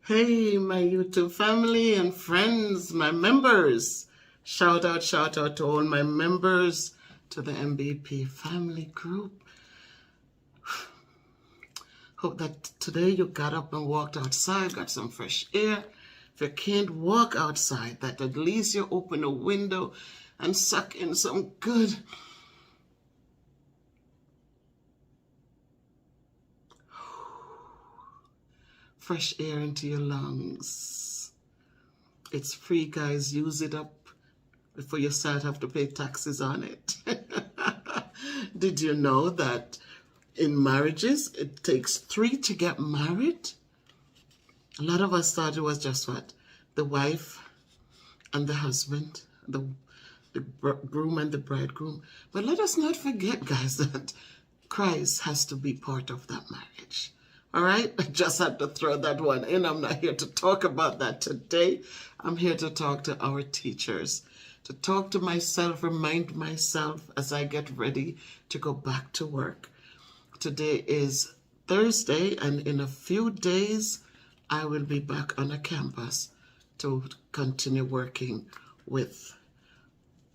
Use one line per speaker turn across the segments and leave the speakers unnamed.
Hey, my YouTube family and friends, my members. Shout out to all my members, to the MVP family group. Hope that today you got up and walked outside, got some fresh air. If you can't walk outside, that at least you open a window and suck in some good fresh air into your lungs. It's free, guys. Use it up before you start have to pay taxes on it. Did you know that in marriages, it takes 3 to get married? A lot of us thought it was just what? The wife and the husband, the groom and the bridegroom. But let us not forget, guys, that Christ has to be part of that marriage. All right, I just had to throw that one in. I'm not here to talk about that today. I'm here to talk to our teachers, to talk to myself, remind myself as I get ready to go back to work. Today is Thursday, and in a few days, I will be back on a campus to continue working with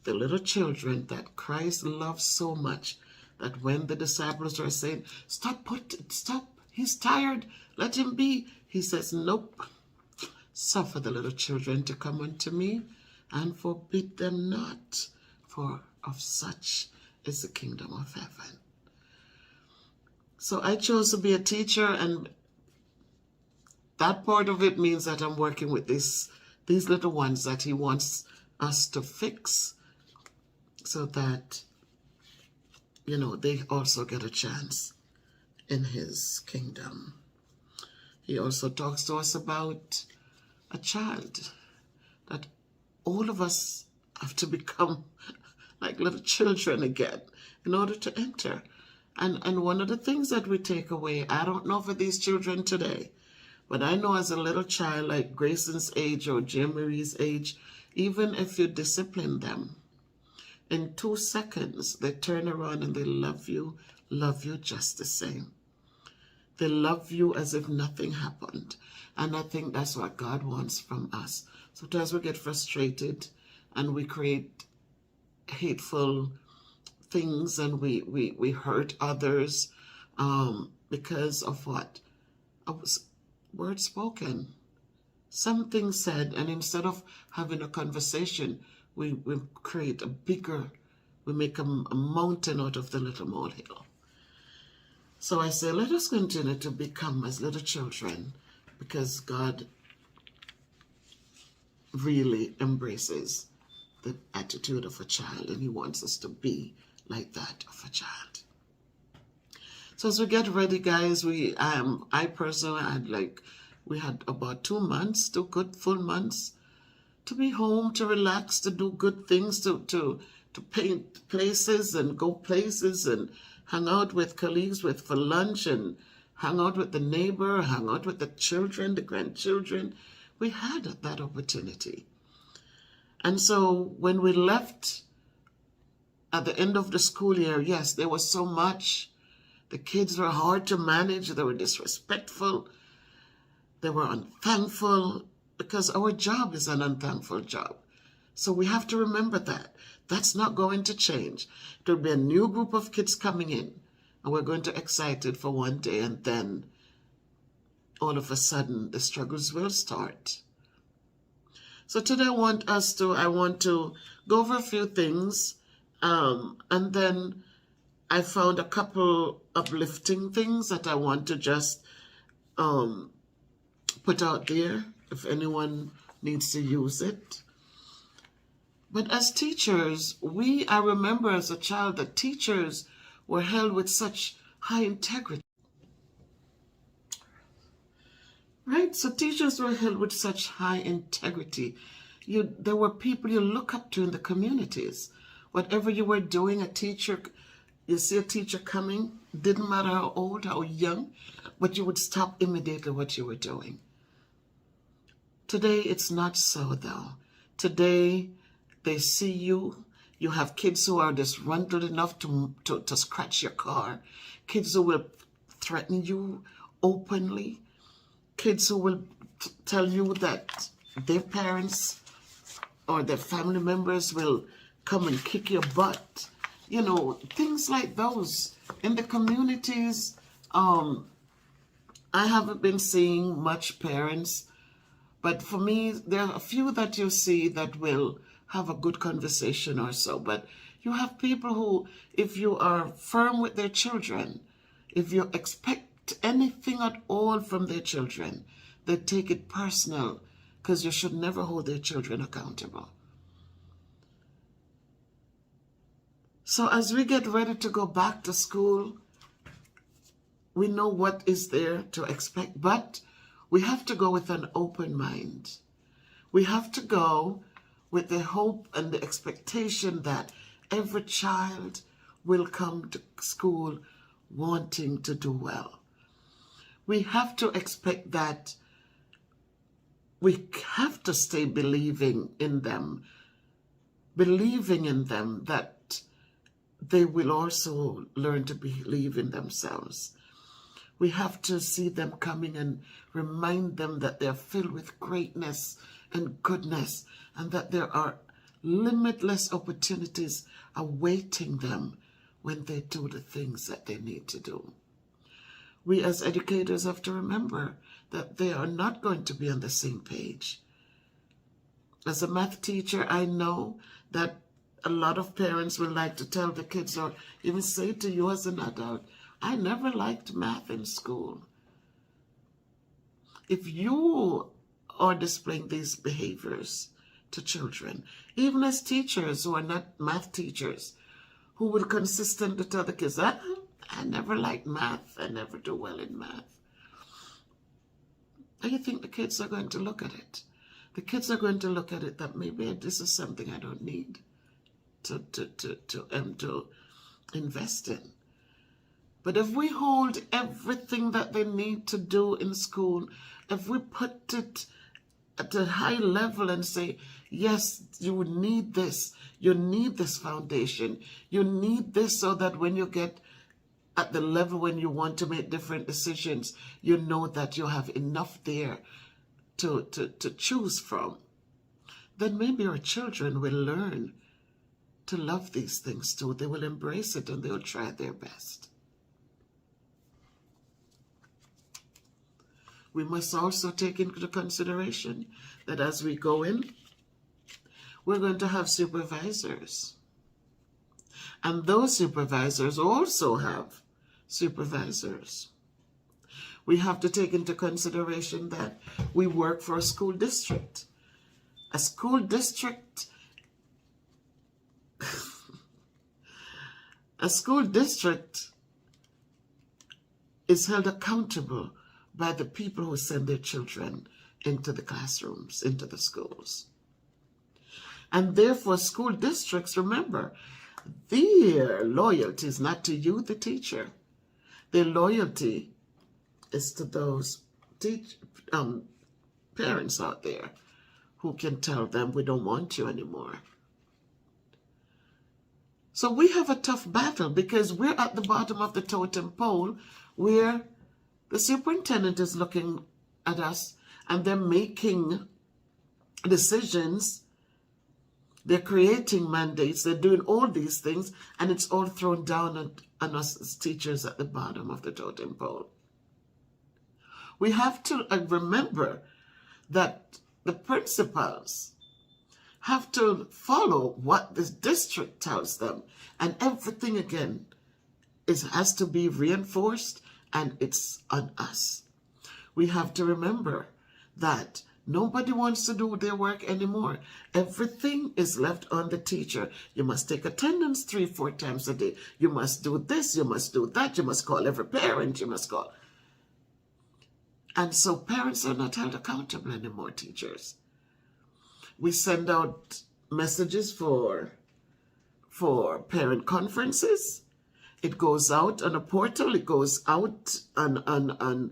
the little children that Christ loves so much that when the disciples are saying, stop, he's tired, let him be. He says, nope, suffer the little children to come unto me and forbid them not, for of such is the kingdom of heaven. So I chose to be a teacher, and that part of it means that I'm working with these little ones that he wants us to fix so that, you know, they also get a chance in his kingdom. He also talks to us about a child, that all of us have to become like little children again in order to enter. And one of the things that we take away, I don't know for these children today, but I know as a little child like Grayson's age or Jean Marie's age, even if you discipline them, in 2 seconds, they turn around and they love you just the same. They love you as if nothing happened. And I think that's what God wants from us. Sometimes we get frustrated and we create hateful things, and we hurt others because of what? A word spoken. Something said, and instead of having a conversation, we create we make a mountain out of the little molehill. So I say, let us continue to become as little children, because God really embraces the attitude of a child, and he wants us to be like that of a child. So as we get ready, guys, I personally we had about 2 months, 2 good full months to be home, to relax, to do good things, to paint places and go places and hang out with colleagues for lunch, and hang out with the neighbor, hang out with the children, the grandchildren. We had that opportunity. And so when we left at the end of the school year, yes, there was so much. The kids were hard to manage. They were disrespectful. They were unthankful, because our job is an unthankful job. So we have to remember that. That's not going to change. There will be a new group of kids coming in, and we're going to excited for one day, and then all of a sudden the struggles will start. So today I want to go over a few things, and then I found a couple uplifting things that I want to just put out there if anyone needs to use it. But as teachers, I remember as a child that teachers were held with such high integrity. Right? So teachers were held with such high integrity. There were people you look up to in the communities. Whatever you were doing, you see a teacher coming, didn't matter how old, how young, but you would stop immediately what you were doing. Today, it's not so, though. Today, they see you. You have kids who are disgruntled enough to scratch your car. Kids who will threaten you openly. kids who will tell you that their parents or their family members will come and kick your butt. You know, things like those. In the communities, I haven't been seeing much parents, but for me, there are a few that you see that will have a good conversation or so. But you have people who, if you are firm with their children, if you expect anything at all from their children, they take it personal, because you should never hold their children accountable. So as we get ready to go back to school, we know what is there to expect, but we have to go with an open mind. We have to go with the hope and the expectation that every child will come to school wanting to do well. We have to expect that we have to stay believing in them that they will also learn to believe in themselves. We have to see them coming and remind them that they're filled with greatness and goodness, and that there are limitless opportunities awaiting them when they do the things that they need to do. We as educators have to remember that they are not going to be on the same page. As a math teacher, I know that a lot of parents will like to tell the kids, or even say to you as an adult, I never liked math in school. If you are displaying these behaviors to children, even as teachers who are not math teachers, who will consistently tell the kids, I never liked math, I never do well in math. How do you think the kids are going to look at it? The kids are going to look at it that maybe this is something I don't need to invest in. But if we hold everything that they need to do in school, if we put it at a high level and say, yes, you need this foundation, you need this so that when you get at the level when you want to make different decisions, you know that you have enough there to choose from, then maybe our children will learn to love these things too. They will embrace it and they will try their best. We must also take into consideration that as we go in, we're going to have supervisors. And those supervisors also have supervisors. We have to take into consideration that we work for a school district. A school district is held accountable by the people who send their children into the classrooms, into the schools. And therefore, school districts, remember, their loyalty is not to you, the teacher. Their loyalty is to those parents out there who can tell them, we don't want you anymore. So we have a tough battle because we're at the bottom of the totem pole where the superintendent is looking at us and they're making decisions. They're creating mandates. They're doing all these things, and it's all thrown down on us as teachers at the bottom of the totem pole. We have to remember that the principals have to follow what the district tells them, and everything again has to be reinforced, and it's on us. We have to remember that nobody wants to do their work anymore. Everything is left on the teacher. You must take attendance 3-4 times a day. You must do this, you must do that, you must call every parent, you must call. And so parents are not held accountable anymore, teachers. We send out messages for parent conferences. It goes out on a portal, it goes out on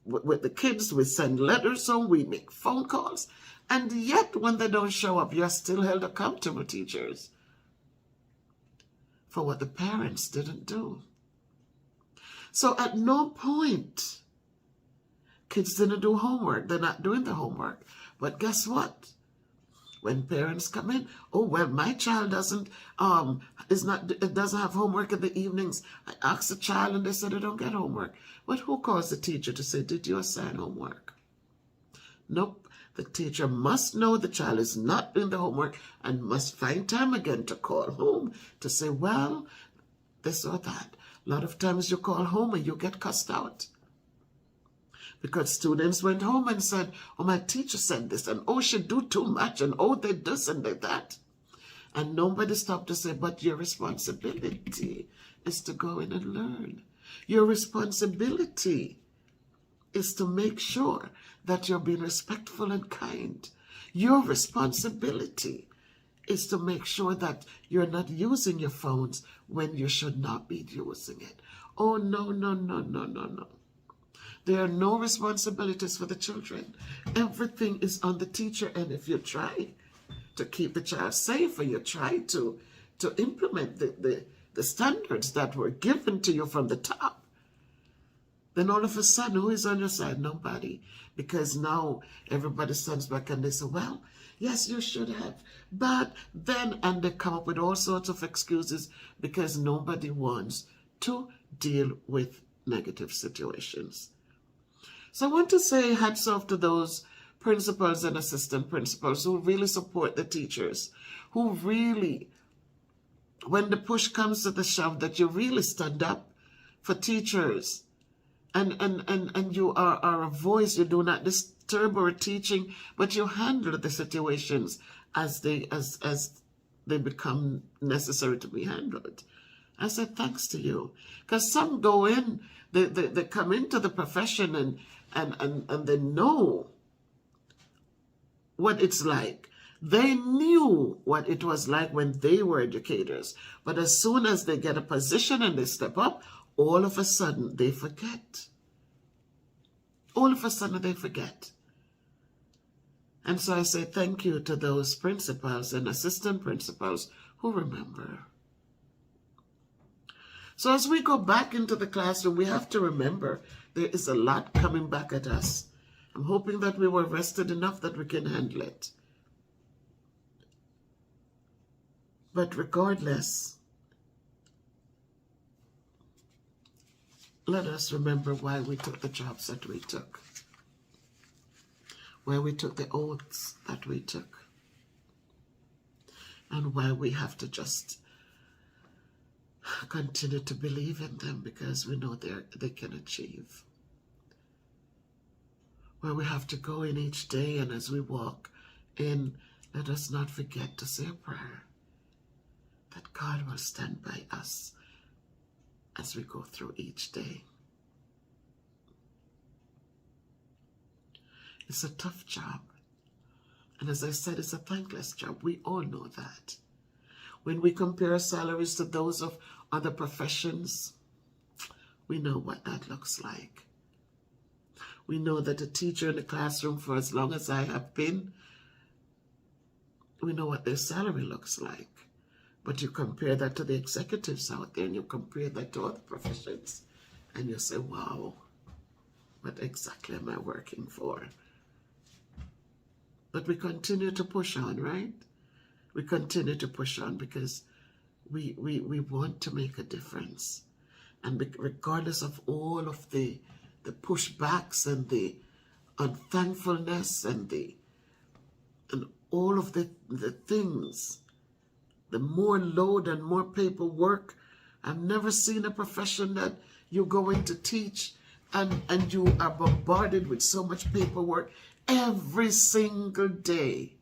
with the kids, we send letters home, we make phone calls, and yet when they don't show up, you're still held accountable, teachers, for what the parents didn't do. So at no point Kids didn't do homework. They're not doing the homework. But guess what? When parents come in, oh, well, my child doesn't have homework in the evenings. I asked the child and they said they don't get homework. But who calls the teacher to say, did you assign homework? Nope. The teacher must know the child is not doing the homework and must find time again to call home to say, well, this or that. A lot of times you call home and you get cussed out. Because students went home and said, oh, my teacher said this, and oh, she do too much, and oh, they this and they that. And nobody stopped to say, but your responsibility is to go in and learn. Your responsibility is to make sure that you're being respectful and kind. Your responsibility is to make sure that you're not using your phones when you should not be using it. Oh, no, no, no, no, no, no. There are no responsibilities for the children. Everything is on the teacher. And if you try to keep the child safe, or you try to implement the standards that were given to you from the top, then all of a sudden, who is on your side? Nobody. Because now everybody stands back and they say, well, yes, you should have. But then, and they come up with all sorts of excuses because nobody wants to deal with negative situations. So I want to say hats off to those principals and assistant principals who really support the teachers, who really, when the push comes to the shove, that you really stand up for teachers. And you are a voice. You do not disturb our teaching, but you handle the situations as they become necessary to be handled. I said thanks to you, because some go in, they come into the profession and they know what it's like. They knew what it was like when they were educators, but as soon as they get a position and they step up, all of a sudden they forget. All of a sudden they forget. And so I say thank you to those principals and assistant principals who remember. So as we go back into the classroom, we have to remember there is a lot coming back at us. I'm hoping that we were rested enough that we can handle it. But regardless, let us remember why we took the jobs that we took, why we took the oaths that we took, and why we have to just continue to believe in them, because we know they can achieve. Where we have to go in each day, and as we walk in, let us not forget to say a prayer that God will stand by us as we go through each day. It's a tough job. And as I said, it's a thankless job. We all know that. When we compare salaries to those of other professions, we know what that looks like. We know that a teacher in the classroom, for as long as I have been, we know what their salary looks like. But you compare that to the executives out there, and you compare that to other professions, and you say, wow, what exactly am I working for? But we continue to push on, right? We continue to push on because we want to make a difference. And regardless of all of the pushbacks and the unthankfulness and all of the things, the more load and more paperwork. I've never seen a profession that you go in to teach and you are bombarded with so much paperwork every single day.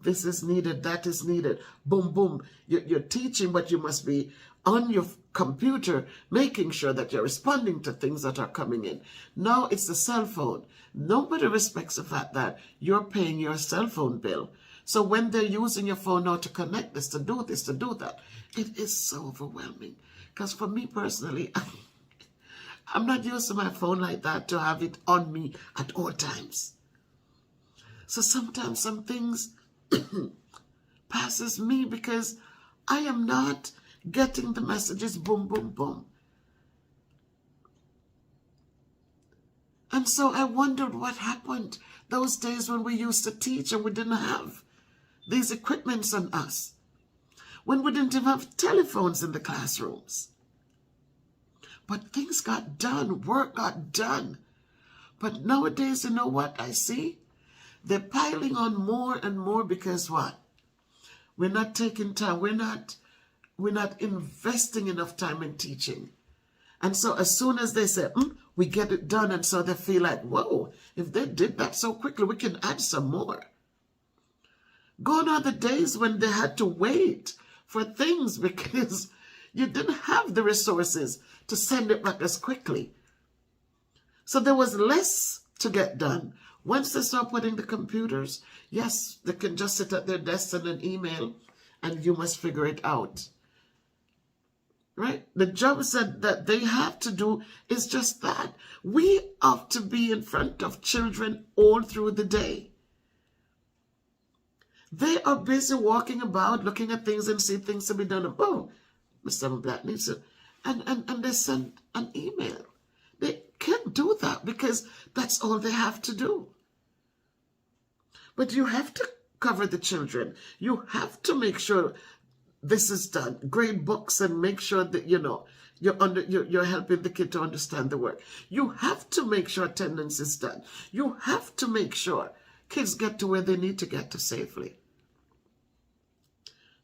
This is needed, that is needed. Boom, boom. You're teaching, but you must be on your computer making sure that you're responding to things that are coming in. Now it's the cell phone. Nobody respects the fact that you're paying your cell phone bill. So when they're using your phone now to connect this, to do that, it is so overwhelming. Because for me personally, I'm not used to my phone like that to have it on me at all times. So sometimes some things passes me because I am not getting the messages boom, boom, boom. And so I wondered what happened those days when we used to teach and we didn't have these equipments on us, when we didn't even have telephones in the classrooms. But things got done, work got done. But nowadays, you know what I see? They're piling on more and more because what? We're not taking time. We're not investing enough time in teaching. And so as soon as they say, we get it done, and so they feel like, whoa, if they did that so quickly, we can add some more. Gone are the days when they had to wait for things because you didn't have the resources to send it back as quickly. So there was less to get done. Once they start putting the computers, yes, they can just sit at their desk and an email, and you must figure it out. Right? The jobs that they have to do is just that. We have to be in front of children all through the day. They are busy walking about, looking at things and see things to be done. Oh, Mr. Black needs to, and they send an email. They can't do that because that's all they have to do. But you have to cover the children. You have to make sure this is done. Grade books and make sure that, you're helping the kid to understand the work. You have to make sure attendance is done. You have to make sure kids get to where they need to get to safely.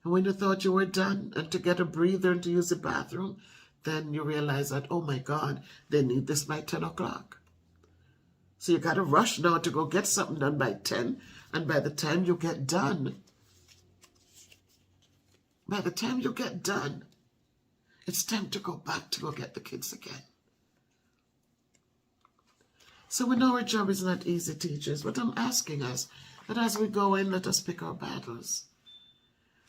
And when you thought you were done and to get a breather and to use the bathroom, then you realize that, oh my God, they need this by 10 o'clock. So you got to rush now to go get something done by 10. And by the time you get done, it's time to go back to go get the kids again. So we know our job is not easy, teachers, but I'm asking us that as we go in, let us pick our battles.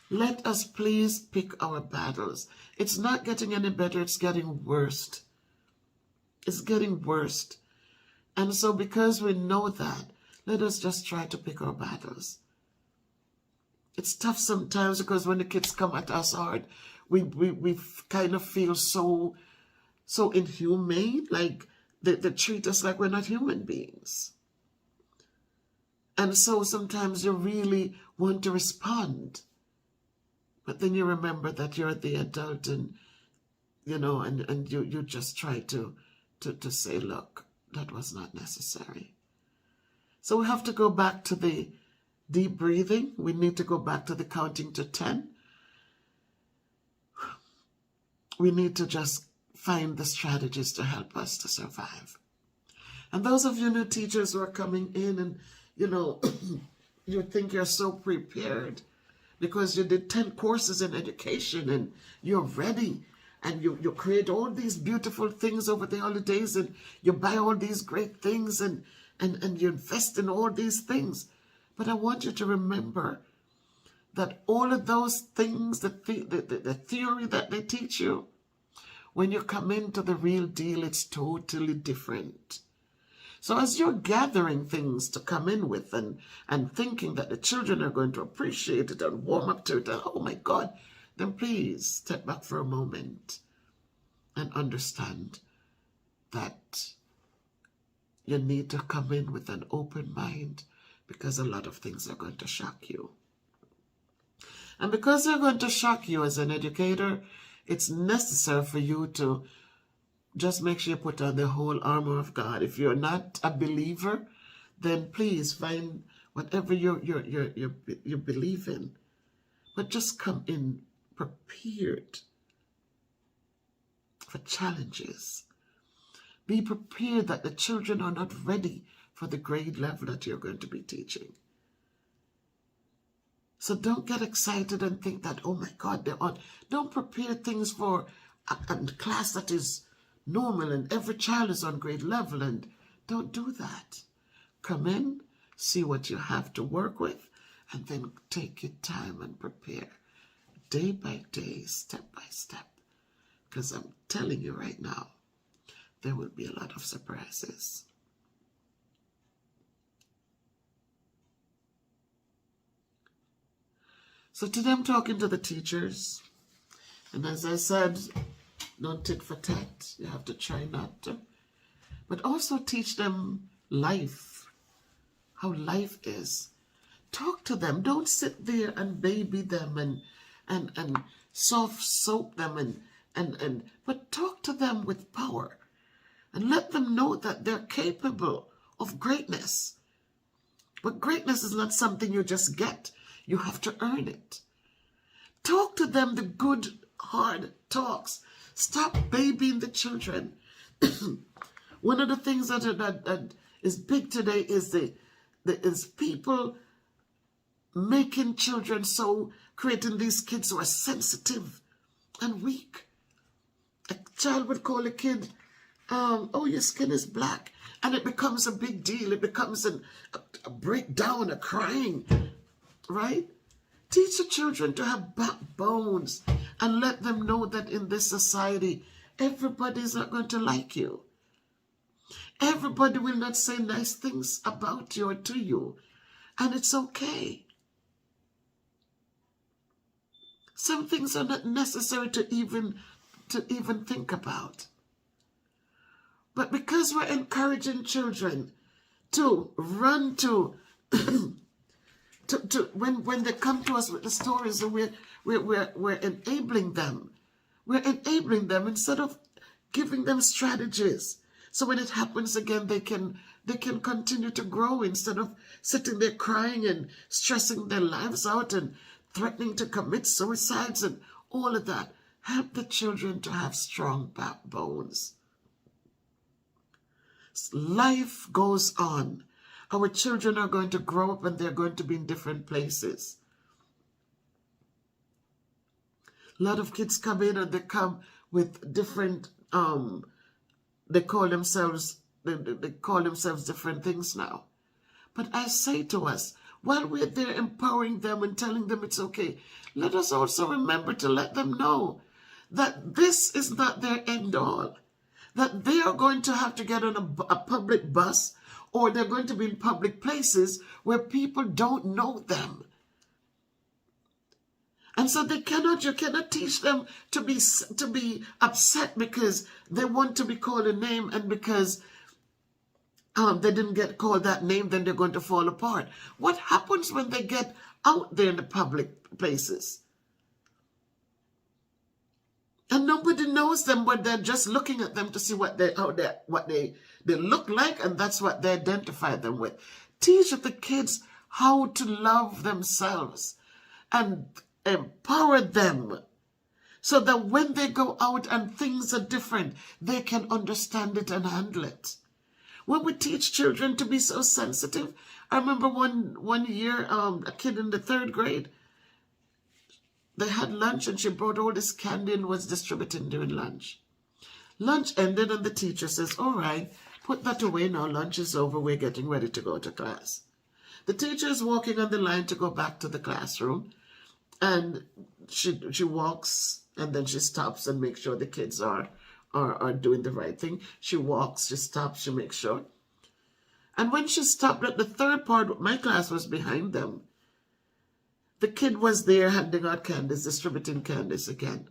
Let us please pick our battles. It's not getting any better, it's getting worse. It's getting worse. And so because we know that, let us just try to pick our battles. It's tough sometimes because when the kids come at us hard, we kind of feel so inhumane, like they treat us like we're not human beings. And so sometimes you really want to respond. But then you remember that you're the adult and you just try to say, look, that was not necessary. So we have to go back to the deep breathing. We need to go back to the counting to 10. We need to just find the strategies to help us to survive. And those of you new teachers who are coming in and, you think you're so prepared because you did 10 courses in education and you're ready and you create all these beautiful things over the holidays and you buy all these great things and you invest in all these things. But I want you to remember that all of those things, the theory that they teach you, when you come into the real deal, it's totally different. So as you're gathering things to come in with and thinking that the children are going to appreciate it and warm up to it, and oh my God, then please step back for a moment and understand that you need to come in with an open mind because a lot of things are going to shock you. And because they're going to shock you as an educator, it's necessary for you to just make sure you put on the whole armor of God. If you're not a believer, then please find whatever you believe in. But just come in prepared for challenges. Be prepared that the children are not ready for the grade level that you're going to be teaching. So don't get excited and think that, oh my God, they're on. Don't prepare things for a class that is normal and every child is on grade level, and don't do that. Come in, see what you have to work with, and then take your time and prepare day by day, step by step. Because I'm telling you right now, there will be a lot of surprises. So today I'm talking to the teachers. And as I said, don't tit for tat. You have to try not to. but also teach them life, how life is. Talk to them. Don't sit there and baby them and soft soap them but talk to them with power and let them know that they're capable of greatness. But greatness is not something you just get. You have to earn it. Talk to them the good, hard talks. Stop babying the children. One of the things that is big today is people making children creating these kids who are sensitive and weak. A child would call a kid, oh, your skin is black. And it becomes a big deal. It becomes a breakdown, a crying, right? Teach the children to have backbones and let them know that in this society, everybody's not going to like you. Everybody will not say nice things about you or to you. And it's okay. Some things are not necessary to even think about. But because we're encouraging children to run to when they come to us with the stories, and we're enabling them. We're enabling them instead of giving them strategies. So when it happens again, they can continue to grow instead of sitting there crying and stressing their lives out and threatening to commit suicides and all of that. Help the children to have strong backbones. Life goes on. Our children are going to grow up and they're going to be in different places. A lot of kids come in and they come with different, they call themselves different things now. But I say to us, while we're there empowering them and telling them it's okay, let us also remember to let them know that this is not their end all. That they are going to have to get on a public bus, or they're going to be in public places where people don't know them. And so you cannot teach them to be upset because they want to be called a name, and because they didn't get called that name, then they're going to fall apart. What happens when they get out there in the public places? And nobody knows them, but they're just looking at them to see what they look like, and that's what they identify them with. Teach the kids how to love themselves and empower them so that when they go out and things are different, they can understand it and handle it. When we teach children to be so sensitive, I remember one year, a kid in the 3rd grade, they had lunch and she brought all this candy and was distributing during lunch. Lunch ended and the teacher says, all right, put that away now. Lunch is over. We're getting ready to go to class. The teacher is walking on the line to go back to the classroom. And she walks and then she stops and makes sure the kids are doing the right thing. She walks, she stops, she makes sure. And when she stopped at the 3rd part, my class was behind them. The kid was there handing out candies, distributing candies again.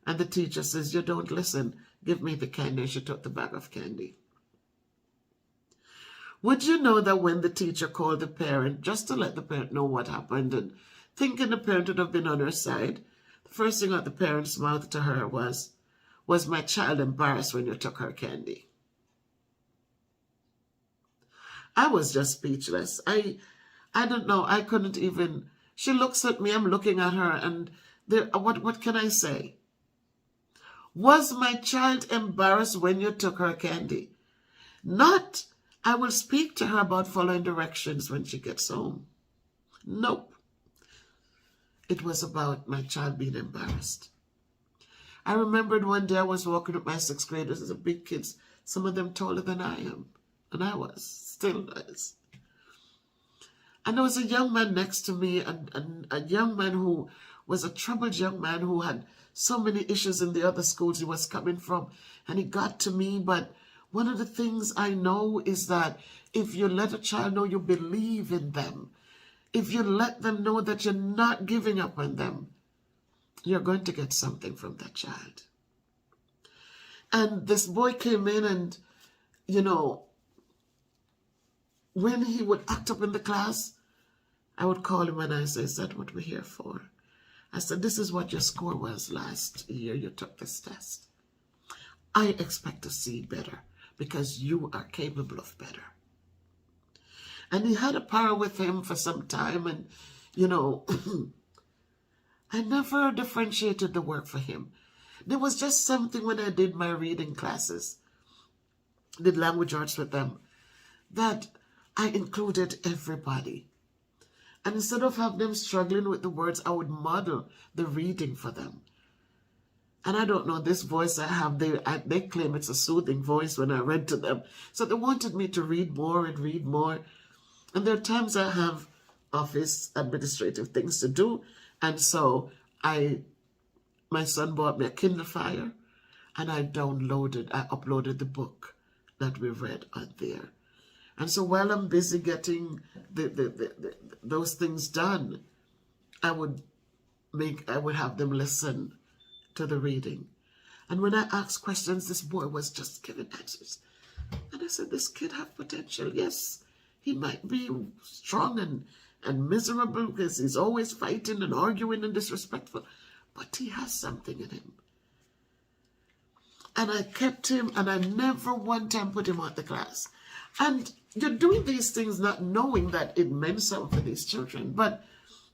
And the teacher says, you don't listen. Give me the candy. And she took the bag of candy. Would you know that when the teacher called the parent, just to let the parent know what happened, and thinking the parent would have been on her side, the first thing out the parent's mouth to her was my child embarrassed when you took her candy? I was just speechless. I don't know. I couldn't even... She looks at me, I'm looking at her, and what can I say? Was my child embarrassed when you took her candy? Not, I will speak to her about following directions when she gets home. Nope. It was about my child being embarrassed. I remembered one day I was walking with my 6th graders. These are big kids, some of them taller than I am, and I was, still is. And there was a young man next to me, and a young man who was a troubled young man who had so many issues in the other schools he was coming from. And he got to me, but one of the things I know is that if you let a child know you believe in them, if you let them know that you're not giving up on them, you're going to get something from that child. And this boy came in and you know, when he would act up in the class, I would call him and I say, is that what we're here for? I said, this is what your score was last year you took this test. I expect to see better because you are capable of better. And he had a power with him for some time, and, you know, I never differentiated the work for him. There was just something when I did my reading classes, did language arts with them, that I included everybody. And instead of having them struggling with the words, I would model the reading for them. And I don't know, this voice I have, they claim it's a soothing voice when I read to them. So they wanted me to read more and read more. And there are times I have office administrative things to do. And so my son bought me a Kindle Fire, and I uploaded the book that we read on there. And so while I'm busy getting those things done, I would have them listen to the reading. And when I asked questions, this boy was just giving answers. And I said, this kid have potential. Yes, he might be strong and miserable because he's always fighting and arguing and disrespectful, but he has something in him. And I kept him, and I never one time put him out the class. And you're doing these things not knowing that it meant something for these children. But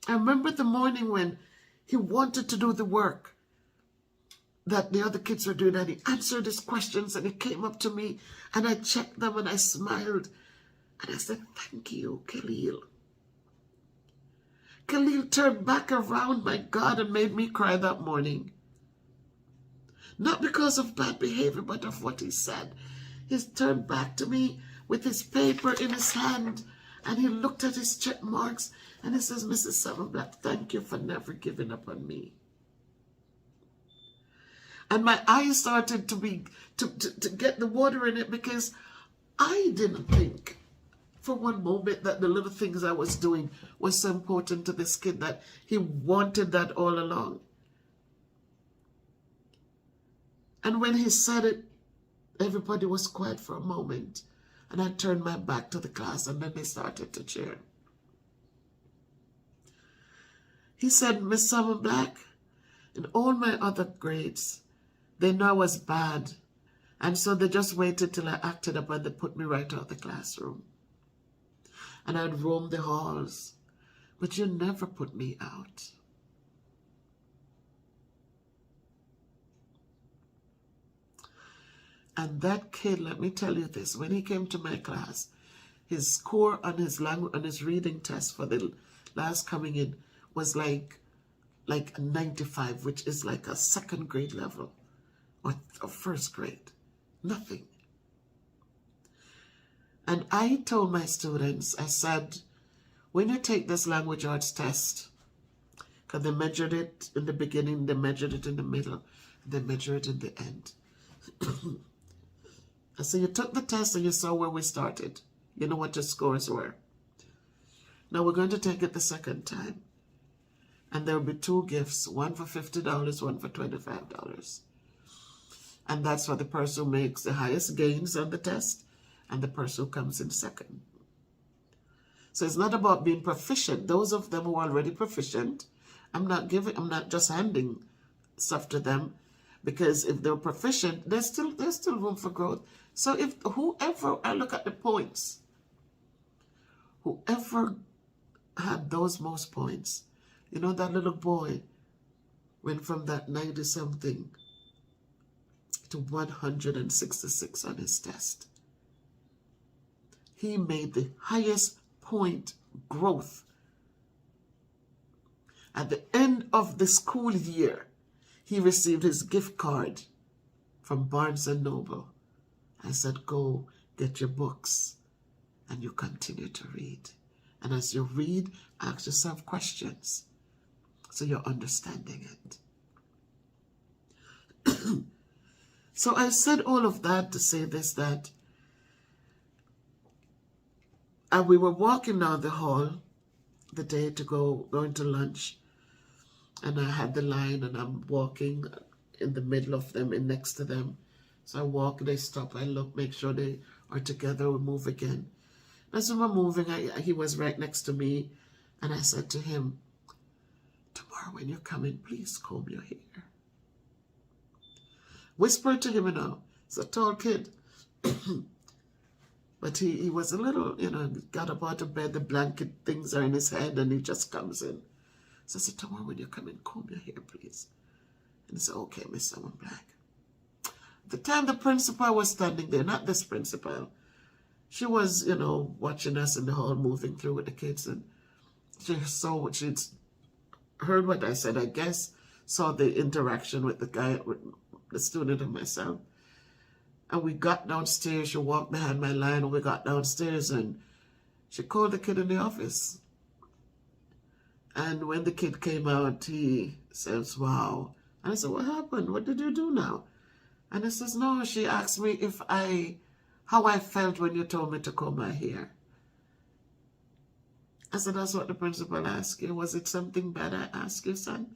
I remember the morning when he wanted to do the work that the other kids were doing, and he answered his questions, and he came up to me, and I checked them, and I smiled, and I said, thank you, Khalil. Khalil turned back around, my God, and made me cry that morning. Not because of bad behavior, but of what he said. He turned back to me with his paper in his hand, and he looked at his check marks, and he says, Mrs. Summerblack, thank you for never giving up on me. And my eyes started to get the water in it, because I didn't think for one moment that the little things I was doing was so important to this kid that he wanted that all along. And when he said it, everybody was quiet for a moment. And I turned my back to the class, and then they started to cheer. He said, Miss Summerblack, in all my other grades, they know I was bad. And so they just waited till I acted up, and they put me right out of the classroom. And I'd roam the halls. But you never put me out. And that kid, let me tell you this, when he came to my class, his score on his reading test for the last coming in was like a 95, which is like a second grade level or first grade. Nothing. And I told my students, I said, when you take this language arts test, because they measured it in the beginning, they measured it in the middle, and they measured it in the end. I said, you took the test and you saw where we started. You know what your scores were. Now we're going to take it the second time. And there will be two gifts, one for $50, one for $25. And that's for the person who makes the highest gains on the test and the person who comes in second. So it's not about being proficient. Those of them who are already proficient, I'm not just handing stuff to them, because if they're proficient, there's still room for growth. So if whoever, I look at the points, whoever had those most points, you know, that little boy went from that 90-something to 166 on his test. He made the highest point growth. At the end of the school year, he received his gift card from Barnes & Noble. I said, go get your books and you continue to read. And as you read, ask yourself questions so you're understanding it. So I said all of that to say this, that we were walking down the hall the day to going to lunch. And I had the line, and I'm walking in the middle of them and next to them. So I walk, they stop, I look, make sure they or together we'll move again. As we were moving, he was right next to me, and I said to him, tomorrow when you come in, please comb your hair. Whispered to him, he's a tall kid. But he was a little, got up out of bed, the blanket things are in his head, and he just comes in. So I said, tomorrow when you come in, comb your hair, please. And he said, okay, Miss Simon Black. At the time the principal was standing there, not this principal, she was, watching us in the hall, moving through with the kids, and she saw what she'd heard what I said, I guess, saw the interaction with the guy, with the student and myself. And we got downstairs, she walked behind my line, and we got downstairs, and she called the kid in the office. And when the kid came out, he says, wow. And I said, what happened? What did you do now? And he says, no, she asked me how I felt when you told me to comb my hair. I said, that's what the principal asked you. Was it something bad I asked you, son?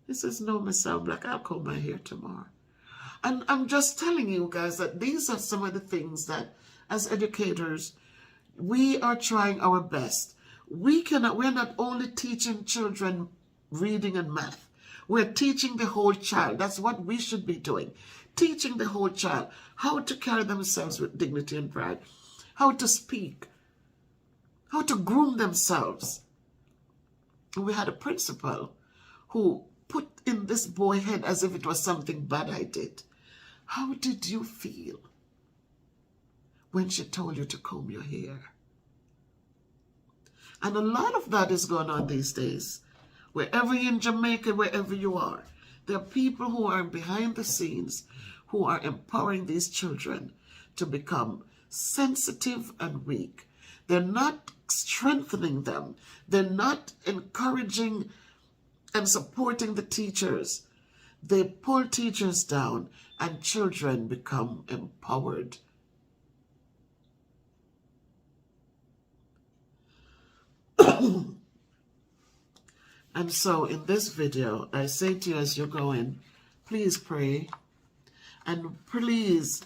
He says, no, Miss Black, I'll comb my hair tomorrow. And I'm just telling you guys that these are some of the things that, as educators, we are trying our best. We're not only teaching children reading and math. We're teaching the whole child. That's what we should be doing. Teaching the whole child how to carry themselves with dignity and pride, how to speak, how to groom themselves. We had a principal who put in this boy's head as if it was something bad I did. How did you feel when she told you to comb your hair? And a lot of that is going on these days. Wherever you're in Jamaica, wherever you are, there are people who are behind the scenes who are empowering these children to become sensitive and weak. They're not strengthening them. They're not encouraging and supporting the teachers. They pull teachers down and children become empowered. And so in this video, I say to you as you're going, please pray. And please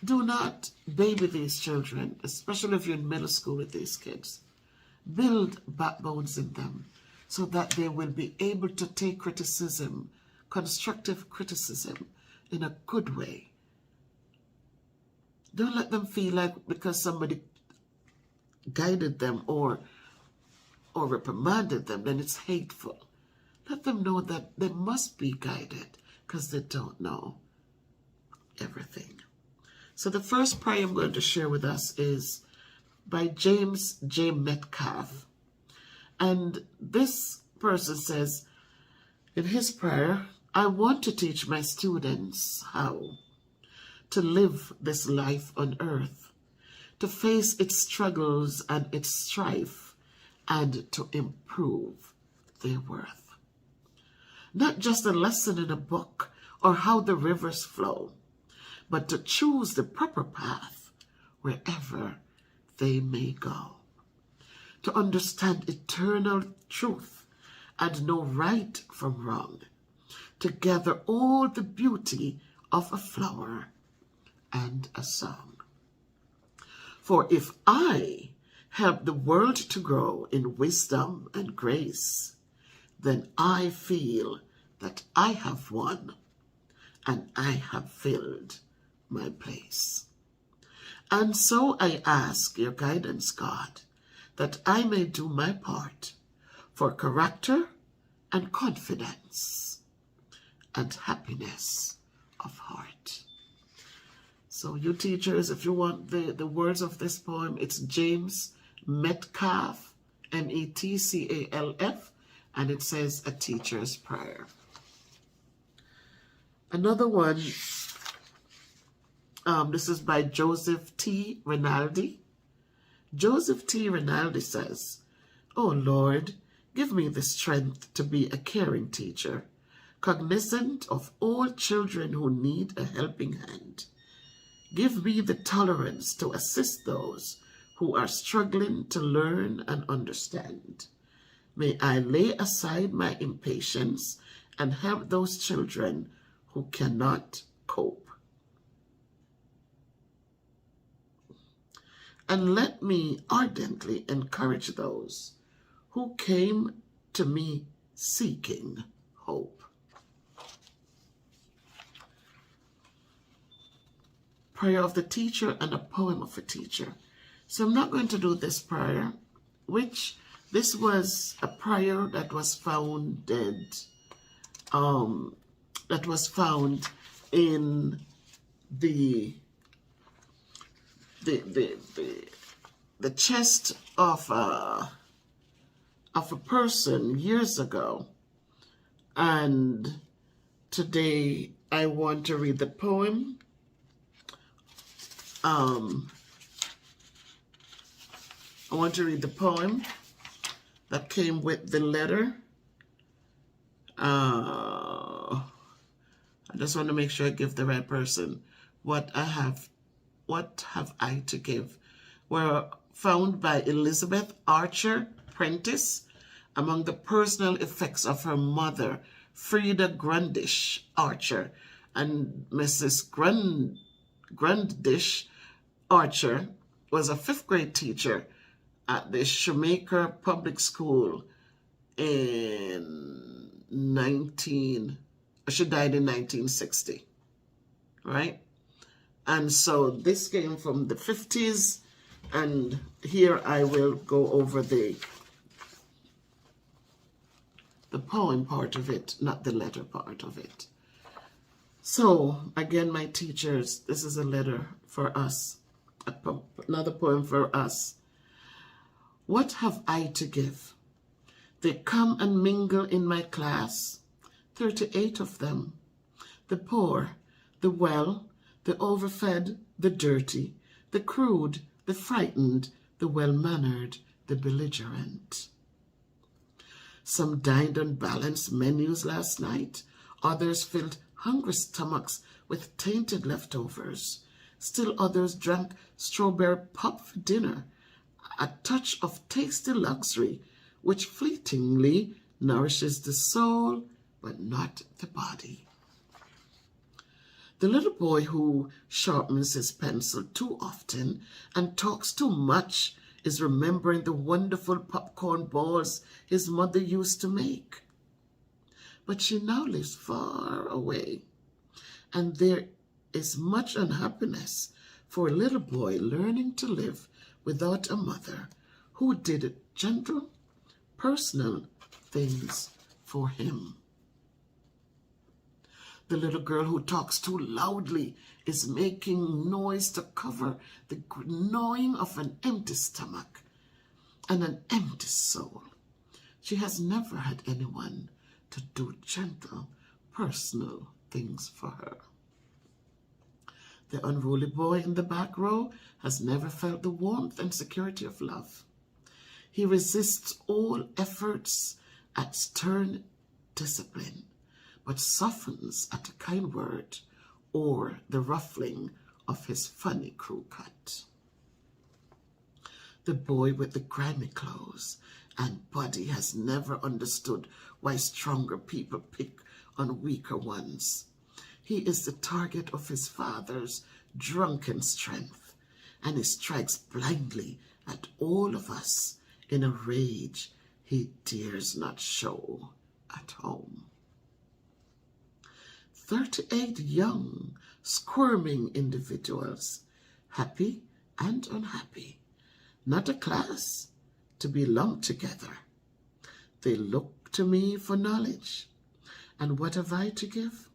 do not baby these children, especially if you're in middle school with these kids. Build backbones in them so that they will be able to take criticism, constructive criticism, in a good way. Don't let them feel like because somebody guided them or reprimanded them, then it's hateful. Let them know that they must be guided because they don't know everything. So the first prayer I'm going to share with us is by James J. Metcalf. And this person says in his prayer, I want to teach my students how to live this life on earth, to face its struggles and its strife, and to improve their worth. Not just a lesson in a book or how the rivers flow, but to choose the proper path wherever they may go. To understand eternal truth and know right from wrong. To gather all the beauty of a flower and a song. For if I help the world to grow in wisdom and grace, then I feel that I have won and I have filled my place. And so I ask your guidance, God, that I may do my part for character and confidence and happiness of heart. So you teachers, if you want the words of this poem, it's James Metcalf, Metcalf, and it says A Teacher's Prayer. Another one, this is by Joseph T. Rinaldi. Joseph T. Rinaldi says, "Oh Lord, give me the strength to be a caring teacher, cognizant of all children who need a helping hand. Give me the tolerance to assist those who are struggling to learn and understand. May I lay aside my impatience and help those children who cannot cope." and let me ardently encourage those who came to me seeking hope. Prayer of the teacher and a poem of a teacher. So I'm not going to do this prayer, which this was a prayer that was found in the chest of a person years ago, and today I want to read the poem. I want to read the poem that came with the letter. I just want to make sure I give the right person what have I to give. Were found by Elizabeth Archer Prentice among the personal effects of her mother, Frida Grundish Archer, and Mrs. Grundish Archer was a 5th grade teacher at the Shoemaker Public School she died in 1960, right? And so this came from the 50s, and here I will go over the poem part of it, not the letter part of it. So, again, my teachers, this is a letter for us, another poem for us. What have I to give? They come and mingle in my class, 38 of them. The poor, the well, the overfed, the dirty, the crude, the frightened, the well-mannered, the belligerent. Some dined on balanced menus last night. Others filled hungry stomachs with tainted leftovers. Still others drank strawberry pop for dinner, a touch of tasty luxury which fleetingly nourishes the soul but not the body. The little boy who sharpens his pencil too often and talks too much is remembering the wonderful popcorn balls his mother used to make. But she now lives far away, and there is much unhappiness for a little boy learning to live without a mother who did gentle, personal things for him. The little girl who talks too loudly is making noise to cover the gnawing of an empty stomach and an empty soul. She has never had anyone to do gentle, personal things for her. The unruly boy in the back row has never felt the warmth and security of love. He resists all efforts at stern discipline, but softens at a kind word or the ruffling of his funny crew cut. The boy with the grimy clothes and body has never understood why stronger people pick on weaker ones. He is the target of his father's drunken strength, and he strikes blindly at all of us in a rage he dares not show at home. 38 young, squirming individuals, happy and unhappy, not a class to be lumped together. They look to me for knowledge, and what have I to give?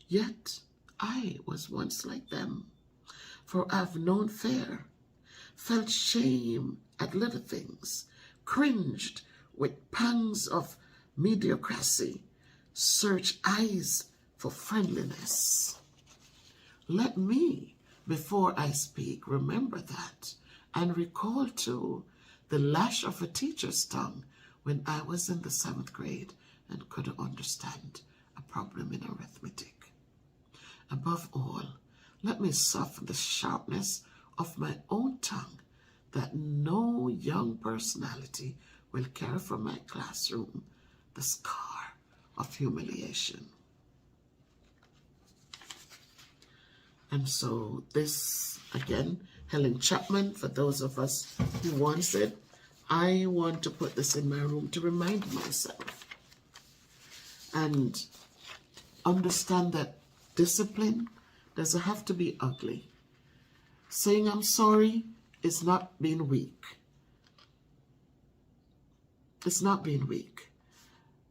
Yet I was once like them, for I've known fear, felt shame at little things, cringed with pangs of mediocrity, search eyes for friendliness. Let me, before I speak, remember that, and recall too the lash of a teacher's tongue when I was in the 7th grade and couldn't understand a problem in arithmetic. Above all, let me soften the sharpness of my own tongue, that no young personality will carry from my classroom the scar of humiliation. And so this, again, Helen Chapman, for those of us who wants it. I want to put this in my room to remind myself and understand that discipline doesn't have to be ugly. Saying I'm sorry is not being weak. It's not being weak.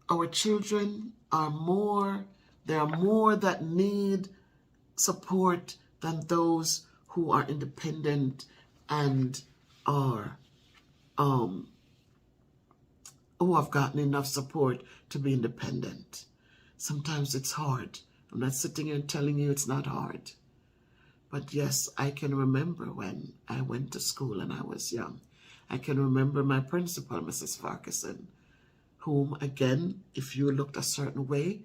Our children are more, there are more that need support than those who are independent and are who have gotten enough support to be independent. Sometimes it's hard. I'm not sitting here and telling you it's not hard. But yes, I can remember when I went to school and I was young. I can remember my principal, Mrs. Farquharson, whom, again, if you looked a certain way,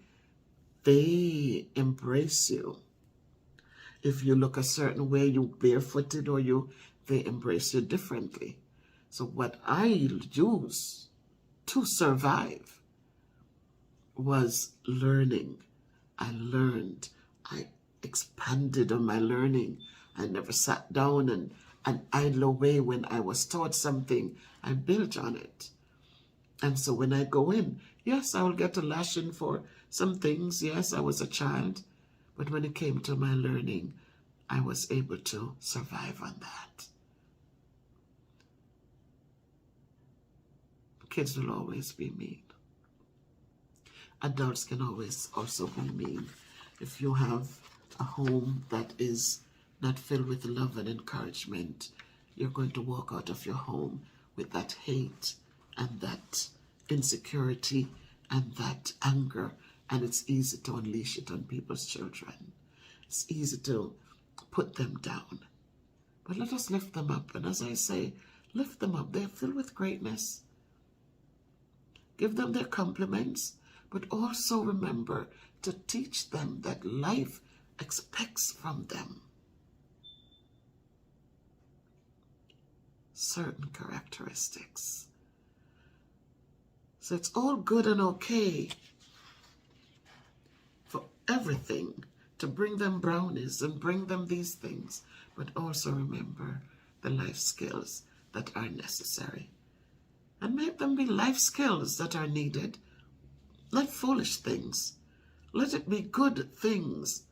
they embrace you. If you look a certain way, you barefooted or they embrace you differently. So what I used to survive was learning. I learned. I expanded on my learning. I never sat down and idle away when I was taught something. I built on it. And so when I go in, yes, I will get a lashing for some things. Yes, I was a child. But when it came to my learning, I was able to survive on that. Kids will always be mean. Adults can always also be mean. If you have a home that is not filled with love and encouragement, you're going to walk out of your home with that hate and that insecurity and that anger, and it's easy to unleash it on people's children. It's easy to put them down. But let us lift them up, and as I say, lift them up. They're filled with greatness. Give them their compliments, but also remember to teach them that life expects from them certain characteristics. So it's all good and okay for everything to bring them brownies and bring them these things, but also remember the life skills that are necessary. And make them be life skills that are needed, not foolish things. Let it be good things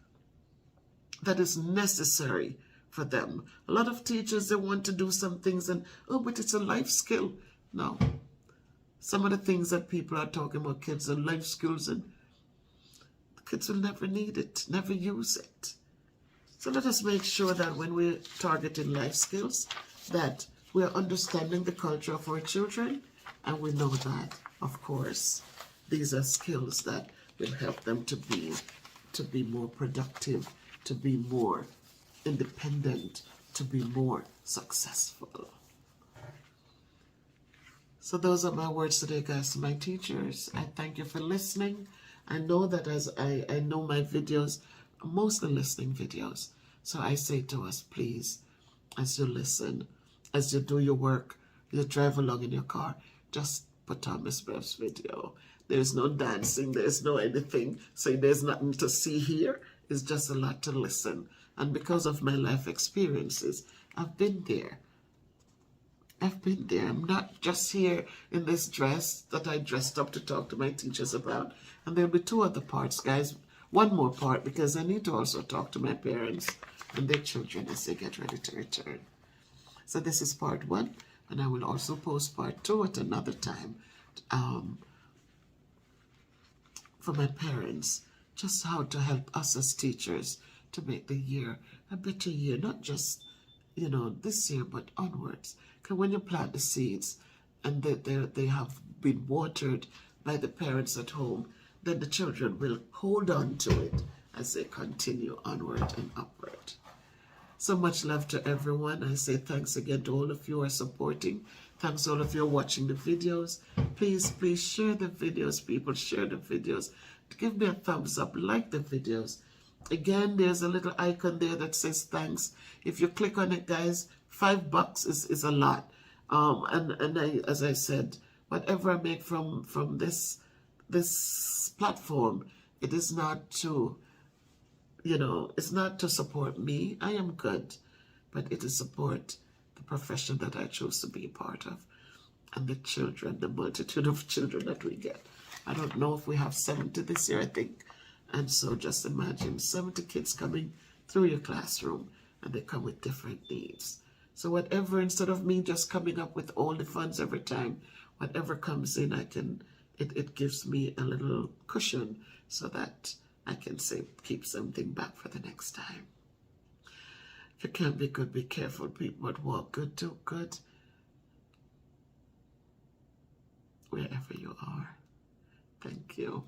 that is necessary for them. A lot of teachers, they want to do some things and, oh, but it's a life skill. No. Some of the things that people are talking about, kids and life skills, and the kids will never need it, never use it. So let us make sure that when we're targeting life skills, that we are understanding the culture of our children, and we know that, of course, these are skills that will help them to be more productive, to be more independent, to be more successful. So those are my words today, guys, to my teachers. I thank you for listening. I know that as I know my videos are mostly listening videos. So I say to us, please, as you listen, as you do your work, you drive along in your car, just put on Miss Bev's video. There's no dancing, there's no anything, so there's nothing to see here. It's just a lot to listen. And because of my life experiences, I've been there. I've been there. I'm not just here in this dress that I dressed up to talk to my teachers about. And there'll be two other parts, guys. One more part, because I need to also talk to my parents and their children as they get ready to return. So this is part one, and I will also post part two at another time for my parents, just how to help us as teachers to make the year a better year, not just, this year, but onwards. Because when you plant the seeds and they have been watered by the parents at home, then the children will hold on to it as they continue onward and upward. So much love to everyone. I say thanks again to all of you who are supporting. Thanks all of you watching the videos. Please share the videos, people. Share the videos. Give me a thumbs up. Like the videos. Again, there's a little icon there that says thanks. If you click on it, guys, $5 is a lot. As I said, whatever I make from this platform, it is not to, it's not to support me. I am good. but it'll support the profession that I chose to be a part of, and the children, the multitude of children that we get. I don't know if we have 70 this year, I think. And so just imagine 70 kids coming through your classroom, and they come with different needs. So whatever, instead of me just coming up with all the funds every time, whatever comes in, it gives me a little cushion so that I can say, keep something back for the next time. If you can't be good, be careful, people, but walk good, do good, wherever you are. Thank you.